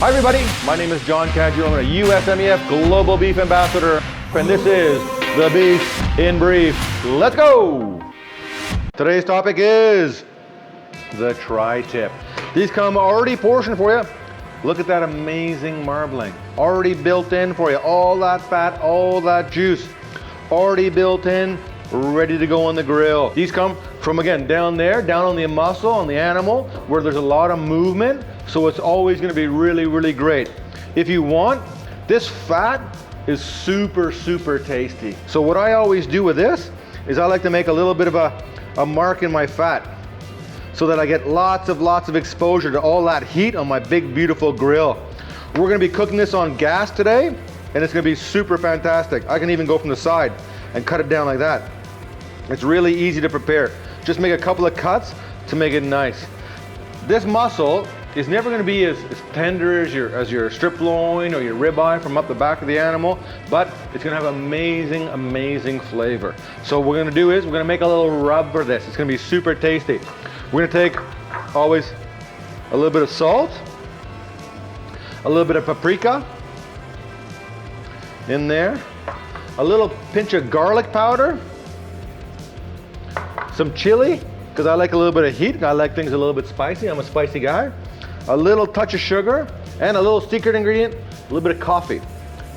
Hi everybody, my name is John Cadieux. I'm a USMEF Global Beef Ambassador, and this is the Beef in Brief. Let's go! Today's topic is the tri-tip. These come already portioned for you. Look at that amazing marbling. Already built in for you. All that fat, all that juice. Already built in, ready to go on the grill. These come from, again, down there, down on the muscle, on the animal, where there's a lot of movement. So it's always gonna be really, really great. If you want, this fat is super, super tasty. So what I always do with this is I like to make a little bit of a mark in my fat so that I get lots of exposure to all that heat on my big, beautiful grill. We're gonna be cooking this on gas today, and it's gonna be super fantastic. I can even go from the side and cut it down like that. It's really easy to prepare. Just make a couple of cuts to make it nice. This muscle is never going to be as tender as your strip loin or your ribeye from up the back of the animal, but it's going to have amazing, amazing flavor. So what we're going to do is we're going to make a little rub for this. It's going to be super tasty. We're going to take always a little bit of salt, a little bit of paprika in there, a little pinch of garlic powder, some chili, because I like a little bit of heat. I like things a little bit spicy. I'm a spicy guy. A little touch of sugar, and a little secret ingredient, a little bit of coffee.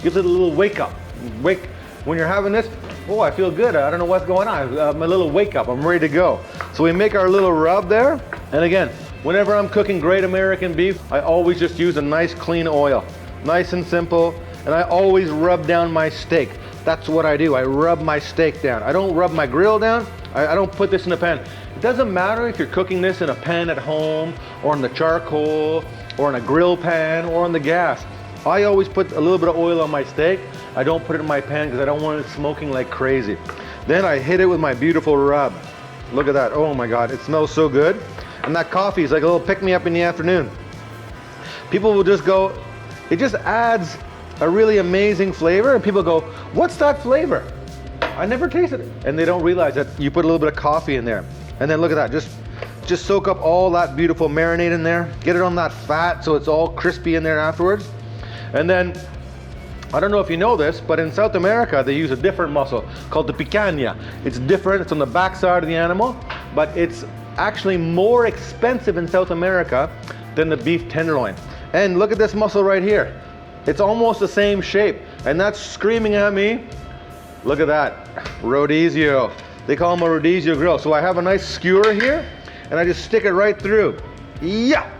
Gives it a little wake up. When you're having this, oh, I feel good. I don't know what's going on. I'm a little wake up. I'm ready to go. So we make our little rub there. And again, whenever I'm cooking great American beef, I always just use a nice clean oil. Nice and simple. And I always rub down my steak. That's what I do. I rub my steak down. I don't rub my grill down. I don't put this in a pan. It doesn't matter if you're cooking this in a pan at home, or in the charcoal, or in a grill pan, or on the gas. I always put a little bit of oil on my steak. I don't put it in my pan because I don't want it smoking like crazy. Then I hit it with my beautiful rub. Look at that. Oh my God, it smells so good. And that coffee is like a little pick-me-up in the afternoon. People will just go, it just adds a really amazing flavor, and people go, what's that flavor? I never tasted it. And they don't realize that you put a little bit of coffee in there. And then look at that, just soak up all that beautiful marinade in there, get it on that fat so it's all crispy in there afterwards. And then, I don't know if you know this, but in South America they use a different muscle called the picanha. It's different, it's on the back side of the animal, but it's actually more expensive in South America than the beef tenderloin. And look at this muscle right here. It's almost the same shape, and that's screaming at me. Look at that, Rodizio. They call them a Rodizio grill. So I have a nice skewer here, and I just stick it right through. Yeah!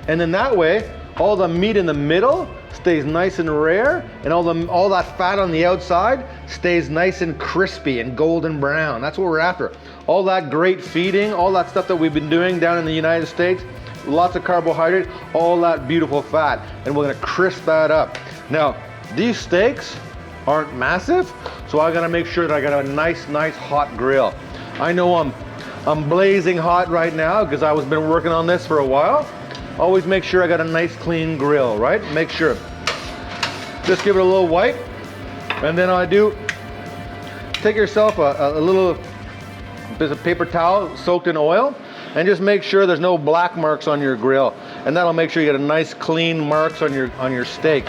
And then that way, all the meat in the middle stays nice and rare, and all that fat on the outside stays nice and crispy and golden brown. That's what we're after. All that great feeding, all that stuff that we've been doing down in the United States, lots of carbohydrate, all that beautiful fat, and we're gonna crisp that up. Now, these steaks aren't massive, so I gotta make sure that I got a nice hot grill. I know I'm blazing hot right now because I was been working on this for a while. Always make sure I got a nice clean grill, right? Make sure. Just give it a little wipe, and then I do take yourself a little bit of paper towel soaked in oil, and just make sure there's no black marks on your grill, and that'll make sure you get a nice clean marks on your steak.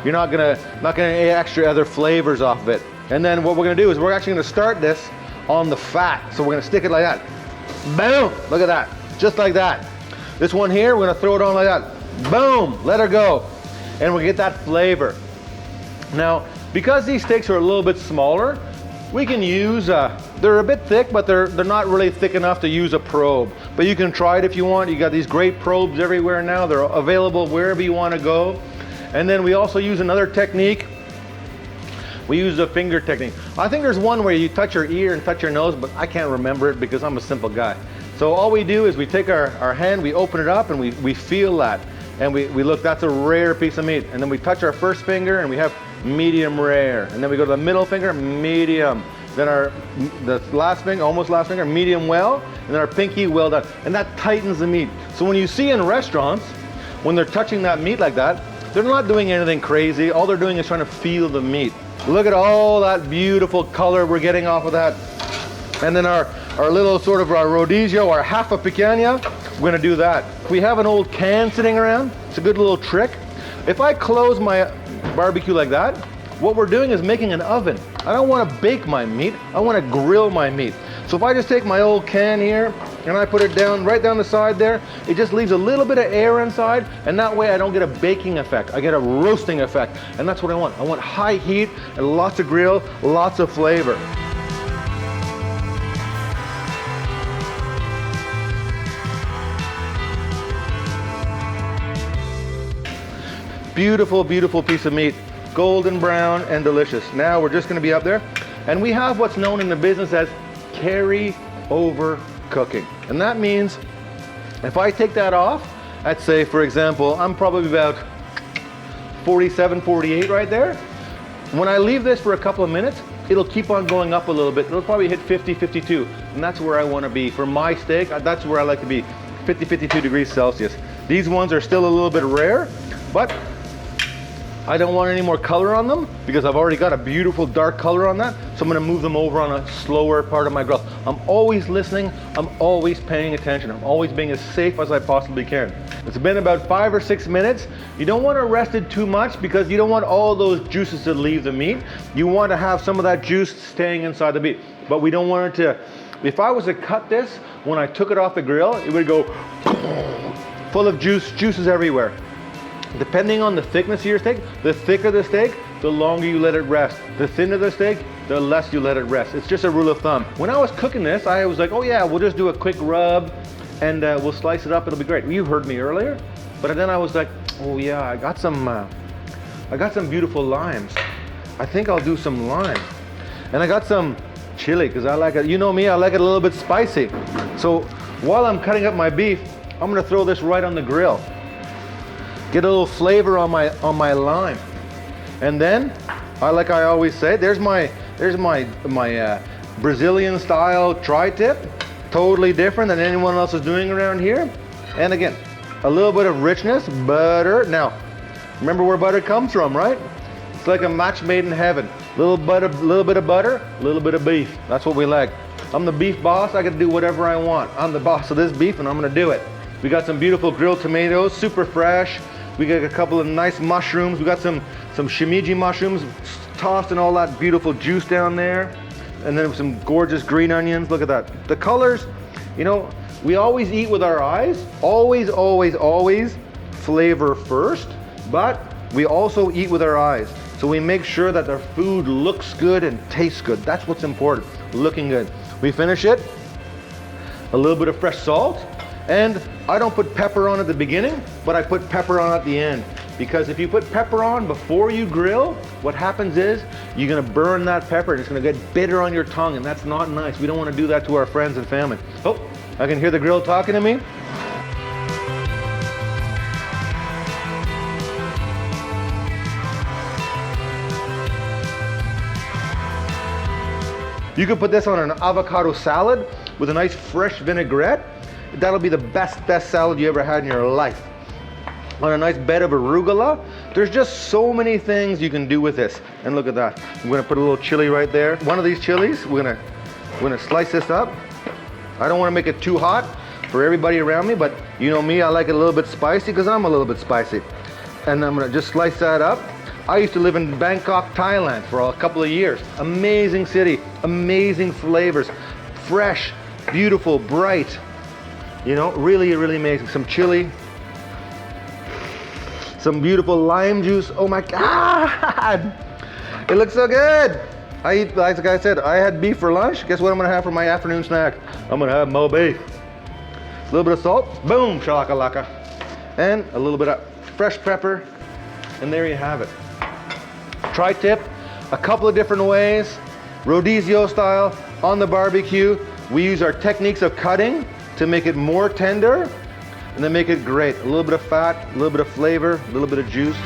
You're not gonna add extra other flavors off of it. And then what we're gonna do is we're actually gonna start this on the fat. So we're gonna stick it like that. Boom! Look at that, just like that. This one here, we're gonna throw it on like that. Boom! Let her go, and we get that flavor. Now, because these steaks are a little bit smaller, we can use, they're a bit thick, but they're not really thick enough to use a probe. But you can try it if you want. You got these great probes everywhere now. They're available wherever you want to go. And then we also use another technique. We use the finger technique. I think there's one where you touch your ear and touch your nose, but I can't remember it because I'm a simple guy. So all we do is we take our hand, we open it up, and we feel that. And we look, that's a rare piece of meat. And then we touch our first finger and we have medium rare. And then we go to the middle finger, medium. Then the last finger, almost last finger, medium well. And then our pinky, well done. And that tightens the meat. So when you see in restaurants, when they're touching that meat like that, they're not doing anything crazy. All they're doing is trying to feel the meat. Look at all that beautiful color we're getting off of that. And then our our little sort of our rodizio, our half a picanha, we're gonna do that. If we have an old can sitting around, it's a good little trick. If I close my barbecue like that, what we're doing is making an oven. I don't want to bake my meat, I want to grill my meat. So if I just take my old can here and I put it down, right down the side there, it just leaves a little bit of air inside, and that way I don't get a baking effect, I get a roasting effect, and that's what I want. I want high heat and lots of grill, lots of flavor. Beautiful, beautiful piece of meat. Golden brown and delicious. Now we're just gonna be up there, and we have what's known in the business as carry over cooking. And that means if I take that off, I'd say, for example, I'm probably about 47, 48 right there. When I leave this for a couple of minutes, it'll keep on going up a little bit. It'll probably hit 50, 52, and that's where I wanna be. For my steak, that's where I like to be, 50, 52 degrees Celsius. These ones are still a little bit rare, but I don't want any more color on them because I've already got a beautiful dark color on that. So I'm gonna move them over on a slower part of my grill. I'm always listening, I'm always paying attention. I'm always being as safe as I possibly can. It's been about 5 or 6 minutes. You don't want to rest it too much because you don't want all those juices to leave the meat. You want to have some of that juice staying inside the meat. But we don't want it to, if I was to cut this, when I took it off the grill, it would go full of juices everywhere. Depending on the thickness of your steak, the thicker the steak, the longer you let it rest. The thinner the steak, the less you let it rest. It's just a rule of thumb. When I was cooking this, I was like, oh yeah, we'll just do a quick rub and we'll slice it up, it'll be great. You heard me earlier, but then I was like, oh yeah, I got some beautiful limes. I think I'll do some lime. And I got some chili, because I like it, you know me, I like it a little bit spicy. So while I'm cutting up my beef, I'm gonna throw this right on the grill. Get a little flavor on my lime, and then like I always say, there's my Brazilian style tri-tip, totally different than anyone else is doing around here. And again, a little bit of richness, butter. Now, remember where butter comes from, right? It's like a match made in heaven. Little bit of butter, little bit of beef. That's what we like. I'm the beef boss. I can do whatever I want. I'm the boss of this beef, and I'm gonna do it. We got some beautiful grilled tomatoes, super fresh. We got a couple of nice mushrooms. We got some shimiji mushrooms tossed in all that beautiful juice down there. And then some gorgeous green onions. Look at that. The colors, you know, we always eat with our eyes. Always, always, always flavor first, but we also eat with our eyes. So we make sure that our food looks good and tastes good. That's what's important, looking good. We finish it, a little bit of fresh salt. And I don't put pepper on at the beginning, but I put pepper on at the end. Because if you put pepper on before you grill, what happens is you're gonna burn that pepper and it's gonna get bitter on your tongue, and that's not nice. We don't wanna do that to our friends and family. Oh, I can hear the grill talking to me. You can put this on an avocado salad with a nice fresh vinaigrette. That'll be the best salad you ever had in your life. On a nice bed of arugula. There's just so many things you can do with this. And look at that. I'm gonna put a little chili right there. One of these chilies, we're gonna slice this up. I don't wanna make it too hot for everybody around me, but you know me, I like it a little bit spicy because I'm a little bit spicy. And I'm gonna just slice that up. I used to live in Bangkok, Thailand for a couple of years. Amazing city, amazing flavors. Fresh, beautiful, bright. You know, really, really amazing. Some chili, some beautiful lime juice. Oh my God, it looks so good. I eat, like I said, I had beef for lunch. Guess what I'm gonna have for my afternoon snack? I'm gonna have more beef. A little bit of salt, boom, shalakalaka. And a little bit of fresh pepper, and there you have it. Tri-tip, a couple of different ways. Rodizio style, on the barbecue. We use our techniques of cutting to make it more tender and then make it great. A little bit of fat, a little bit of flavor, a little bit of juice.